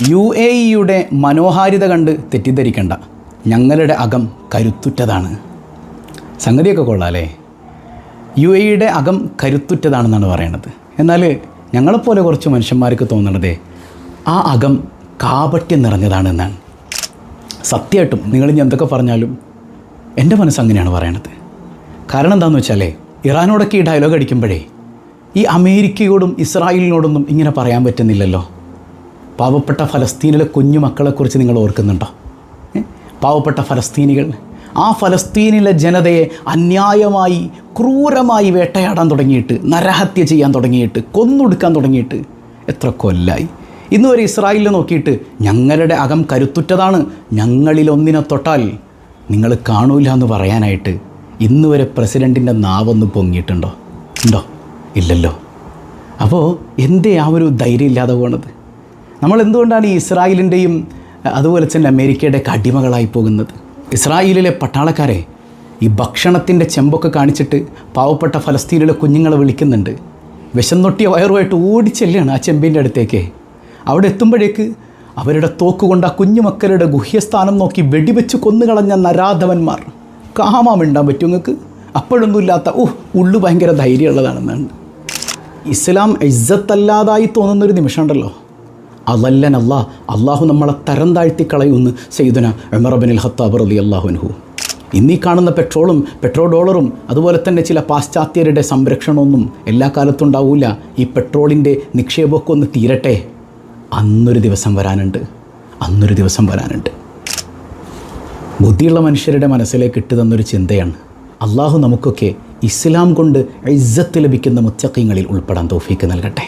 UAEയുടെ മനോഹാരിത കണ്ട് തെറ്റിദ്ധരിക്കണ്ട, ഞങ്ങളുടെ അകം കരുത്തുറ്റതാണ്. സംഗതിയൊക്കെ കൊള്ളാമല്ലേ? UAEയുടെ അകം കരുത്തുറ്റതാണെന്നാണ് പറയണത്. എന്നാൽ ഞങ്ങളെപ്പോലെ കുറച്ച് മനുഷ്യന്മാർക്ക് തോന്നണതേ ആ അകം കാപട്യം നിറഞ്ഞതാണെന്നാണ്. സത്യമായിട്ടും നിങ്ങൾ ഇനി എന്തൊക്കെ പറഞ്ഞാലും എൻ്റെ മനസ്സങ്ങനെയാണ് പറയണത്. കാരണം എന്താണെന്ന് വെച്ചാലേ, ഇറാനോടൊക്കെ ഈ ഡയലോഗ് അടിക്കുമ്പോഴേ ഈ അമേരിക്കയോടും ഇസ്രായേലിനോടൊന്നും ഇങ്ങനെ പറയാൻ പറ്റുന്നില്ലല്ലോ. പാവപ്പെട്ട ഫലസ്തീനിലെ കുഞ്ഞു മക്കളെക്കുറിച്ച് നിങ്ങൾ ഓർക്കുന്നുണ്ടോ? പാവപ്പെട്ട ഫലസ്തീനികൾ, ആ ഫലസ്തീനിലെ ജനതയെ അന്യായമായി ക്രൂരമായി വേട്ടയാടാൻ തുടങ്ങിയിട്ട്, നരഹത്യ ചെയ്യാൻ തുടങ്ങിയിട്ട്, കൊന്നൊടുക്കാൻ തുടങ്ങിയിട്ട് എത്ര കൊല്ലായി. ഇന്ന് വരെ ഇസ്രായേലിനെ നോക്കിയിട്ട് ഞങ്ങളുടെ അകം കരുത്തുറ്റതാണ്, ഞങ്ങളിലൊന്നിനെ തൊട്ടാൽ നിങ്ങൾ കാണൂല എന്ന് പറയാനായിട്ട് ഇന്ന് വരെ പ്രസിഡൻറ്റിൻ്റെ നാവൊന്ന് പൊങ്ങിയിട്ടുണ്ടോ? ഉണ്ടോ? ഇല്ലല്ലോ. അപ്പോൾ എന്തേ ആ ഒരു ധൈര്യം ഇല്ലാതെ പോണത്? നമ്മൾ എന്തുകൊണ്ടാണ് ഈ ഇസ്രായേലിൻ്റെയും അതുപോലെ തന്നെ അമേരിക്കയുടെയൊക്കെ അടിമകളായി പോകുന്നത്? ഇസ്രായേലിലെ പട്ടാളക്കാരെ ഈ ഭക്ഷണത്തിൻ്റെ ചെമ്പൊക്കെ കാണിച്ചിട്ട് പാവപ്പെട്ട ഫലസ്തീനിലെ കുഞ്ഞുങ്ങളെ വിളിക്കുന്നുണ്ട്. വിശന്നൊട്ടിയ വയറുമായിട്ട് ഓടിച്ചെല്ലാണ് ആ ചെമ്പിൻ്റെ അടുത്തേക്ക്. അവിടെ എത്തുമ്പോഴേക്ക് അവരുടെ തോക്കുകൊണ്ട് ആ കുഞ്ഞുമക്കളുടെ ഗുഹ്യസ്ഥാനം നോക്കി വെടിവെച്ച് കൊന്നുകളഞ്ഞ നരാധവന്മാർ. കാമാമിണ്ടാൻ പറ്റും നിങ്ങൾക്ക്? അപ്പോഴൊന്നുമില്ലാത്ത ഉള്ളു ഭയങ്കര ധൈര്യമുള്ളതാണെന്നാണ്. ഇസ്ലാം ഇസ്സത്തല്ലാതായി തോന്നുന്നൊരു നിമിഷമുണ്ടല്ലോ, അതല്ലൻ അള്ളാഹു നമ്മളെ തരം താഴ്ത്തി കളയുമെന്ന് സയ്യിദുന ഉമർ ഇബ്നുൽ ഖത്താബ് റളിയല്ലാഹു അൻഹു. ഇന്നീ കാണുന്ന പെട്രോളും പെട്രോൾ ഡോളറും അതുപോലെ തന്നെ ചില പാശ്ചാത്യരുടെ സംരക്ഷണമൊന്നും എല്ലാ കാലത്തും ഉണ്ടാവില്ല. ഈ പെട്രോളിൻ്റെ നിക്ഷേപമൊക്കെ ഒന്ന് തീരട്ടെ. അന്നൊരു ദിവസം വരാനുണ്ട്. ബുദ്ധിയുള്ള മനുഷ്യരുടെ മനസ്സിലേക്ക് ഇട്ട് തന്നൊരു ചിന്തയാണ്. അള്ളാഹു നമുക്കൊക്കെ ഇസ്ലാം കൊണ്ട് ഇസ്സത്ത് ലഭിക്കുന്ന മുത്തഖീങ്ങളിൽ ഉൾപ്പെടാൻ തൗഫീക്ക് നൽകട്ടെ.